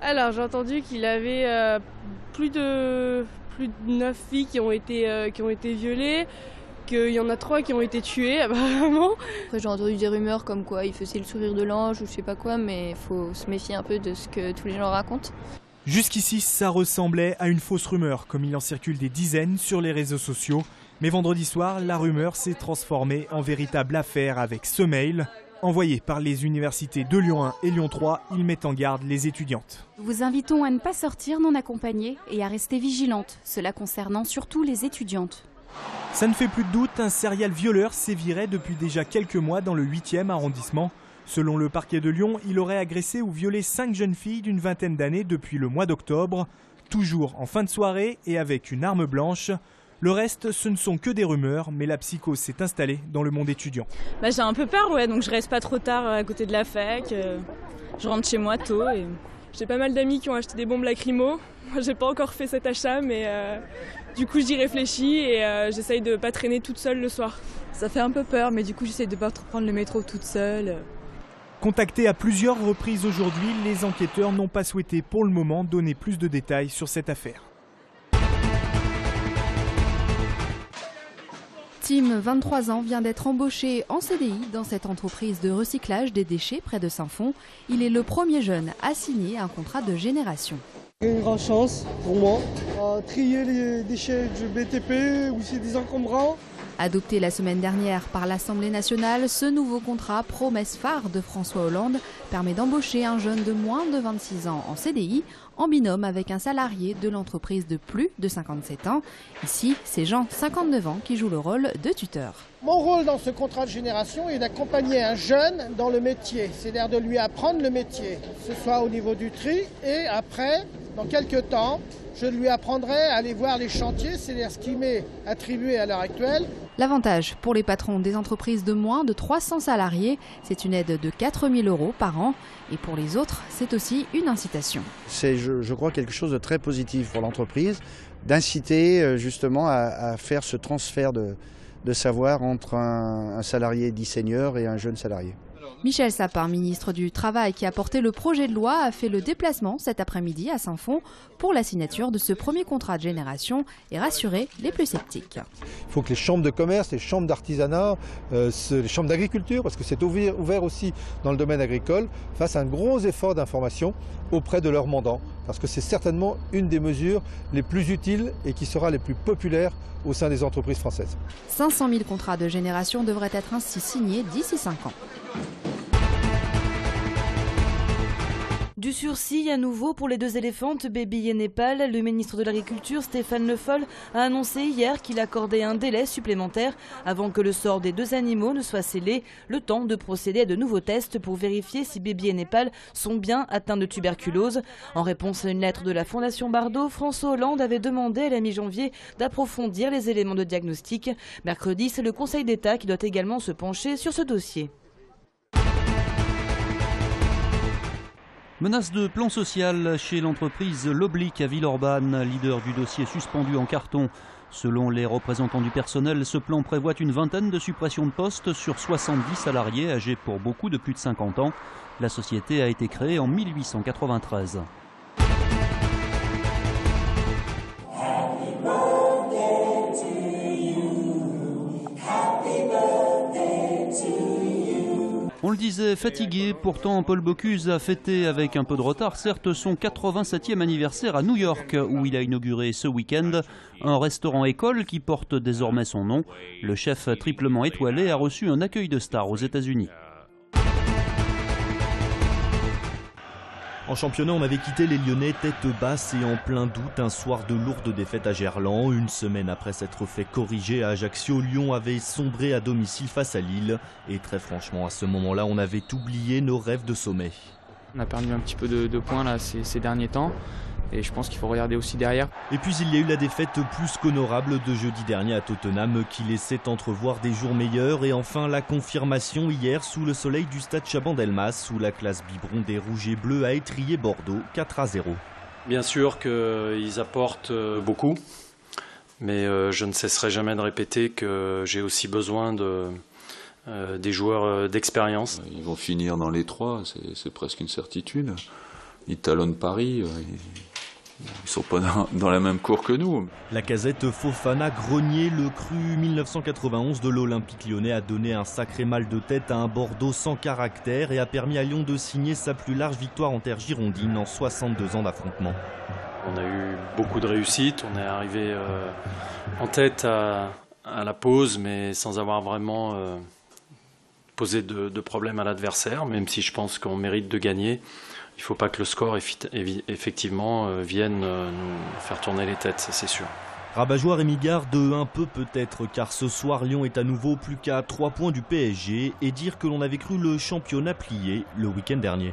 Alors j'ai entendu qu'il avait plus de 9 filles qui ont été violées, qu'il y en a 3 qui ont été tuées apparemment. Après j'ai entendu des rumeurs comme quoi il faisait le sourire de l'ange ou je sais pas quoi, mais il faut se méfier un peu de ce que tous les gens racontent. Jusqu'ici, ça ressemblait à une fausse rumeur, comme il en circule des dizaines sur les réseaux sociaux. Mais vendredi soir, la rumeur s'est transformée en véritable affaire avec ce mail. Envoyé par les universités de Lyon 1 et Lyon 3, il met en garde les étudiantes. Nous vous invitons à ne pas sortir non accompagnées et à rester vigilantes, cela concernant surtout les étudiantes. Ça ne fait plus de doute, un serial violeur sévirait depuis déjà quelques mois dans le 8e arrondissement. Selon le parquet de Lyon, il aurait agressé ou violé 5 jeunes filles d'une vingtaine d'années depuis le mois d'octobre, toujours en fin de soirée et avec une arme blanche. Le reste, ce ne sont que des rumeurs, mais la psychose s'est installée dans le monde étudiant. J'ai un peu peur, donc je reste pas trop tard à côté de la fac. Je rentre chez moi tôt. Et j'ai pas mal d'amis qui ont acheté des bombes lacrymo. Moi, j'ai pas encore fait cet achat, mais du coup, j'y réfléchis et j'essaye de pas traîner toute seule le soir. Ça fait un peu peur, mais du coup, j'essaye de pas prendre le métro toute seule. Contactés à plusieurs reprises aujourd'hui, les enquêteurs n'ont pas souhaité pour le moment donner plus de détails sur cette affaire. Tim, 23 ans, vient d'être embauché en CDI dans cette entreprise de recyclage des déchets près de Saint-Fond. Il est le premier jeune à signer un contrat de génération. Une grande chance pour moi, à trier les déchets du BTP ou c'est des encombrants. Adopté la semaine dernière par l'Assemblée nationale, ce nouveau contrat, promesse phare de François Hollande, permet d'embaucher un jeune de moins de 26 ans en CDI, en binôme avec un salarié de l'entreprise de plus de 57 ans. Ici, c'est Jean, 59 ans, qui joue le rôle de tuteur. Mon rôle dans ce contrat de génération est d'accompagner un jeune dans le métier, c'est-à-dire de lui apprendre le métier, que ce soit au niveau du tri et après, dans quelques temps, je lui apprendrai à aller voir les chantiers, c'est-à-dire ce qui m'est attribué à l'heure actuelle. L'avantage pour les patrons des entreprises de moins de 300 salariés, c'est une aide de 4 000 € par an. Et pour les autres, c'est aussi une incitation. C'est, je crois, quelque chose de très positif pour l'entreprise, d'inciter justement à faire ce transfert de savoir entre un salarié dit senior et un jeune salarié. Michel Sapin, ministre du Travail, qui a porté le projet de loi, a fait le déplacement cet après-midi à Saint-Fond pour la signature de ce premier contrat de génération et rassurer les plus sceptiques. Il faut que les chambres de commerce, les chambres d'artisanat, les chambres d'agriculture, parce que c'est ouvert aussi dans le domaine agricole, fassent un gros effort d'information auprès de leurs mandants, parce que c'est certainement une des mesures les plus utiles et qui sera les plus populaires au sein des entreprises françaises. 500 000 contrats de génération devraient être ainsi signés d'ici 5 ans. Du sursis à nouveau pour les 2 éléphantes, Baby et Népal. Le ministre de l'Agriculture, Stéphane Le Foll, a annoncé hier qu'il accordait un délai supplémentaire avant que le sort des 2 animaux ne soit scellé, le temps de procéder à de nouveaux tests pour vérifier si Baby et Népal sont bien atteints de tuberculose. En réponse à une lettre de la Fondation Bardot, François Hollande avait demandé à la mi-janvier d'approfondir les éléments de diagnostic. Mercredi, c'est le Conseil d'État qui doit également se pencher sur ce dossier. Menace de plan social chez l'entreprise L'Oblique à Villeurbanne, leader du dossier suspendu en carton. Selon les représentants du personnel, ce plan prévoit une vingtaine de suppressions de postes sur 70 salariés âgés pour beaucoup de plus de 50 ans. La société a été créée en 1893. On le disait, fatigué, pourtant Paul Bocuse a fêté avec un peu de retard, certes, son 87e anniversaire à New York, où il a inauguré ce week-end un restaurant-école qui porte désormais son nom. Le chef triplement étoilé a reçu un accueil de star aux États-Unis. En championnat, on avait quitté les Lyonnais tête basse et en plein doute un soir de lourde défaite à Gerland. Une semaine après s'être fait corriger à Ajaccio, Lyon avait sombré à domicile face à Lille. Et très franchement, à ce moment-là, on avait oublié nos rêves de sommet. On a perdu un petit peu de points là, ces derniers temps. Et je pense qu'il faut regarder aussi derrière. Et puis il y a eu la défaite plus qu'honorable de jeudi dernier à Tottenham qui laissait entrevoir des jours meilleurs. Et enfin la confirmation hier sous le soleil du stade Chaban-Delmas où la classe biberon des Rouges et Bleus a étrillé Bordeaux 4-0. Bien sûr qu'ils apportent beaucoup, mais je ne cesserai jamais de répéter que j'ai aussi besoin des joueurs d'expérience. Ils vont finir dans les 3, c'est presque une certitude. ils talonnent Paris. Ils sont pas dans la même cour que nous. Lacazette, Fofana, Grenier, le cru 1991 de l'Olympique lyonnais a donné un sacré mal de tête à un Bordeaux sans caractère et a permis à Lyon de signer sa plus large victoire en terre girondine en 62 ans d'affrontement. On a eu beaucoup de réussites, on est arrivé en tête à la pause, mais sans avoir vraiment posé de problème à l'adversaire, même si je pense qu'on mérite de gagner. Il ne faut pas que le score effectivement vienne nous faire tourner les têtes, ça c'est sûr. Rabat-joie Rémi Gard de un peu peut-être, car ce soir Lyon est à nouveau plus qu'à 3 points du PSG et dire que l'on avait cru le championnat plié le week-end dernier.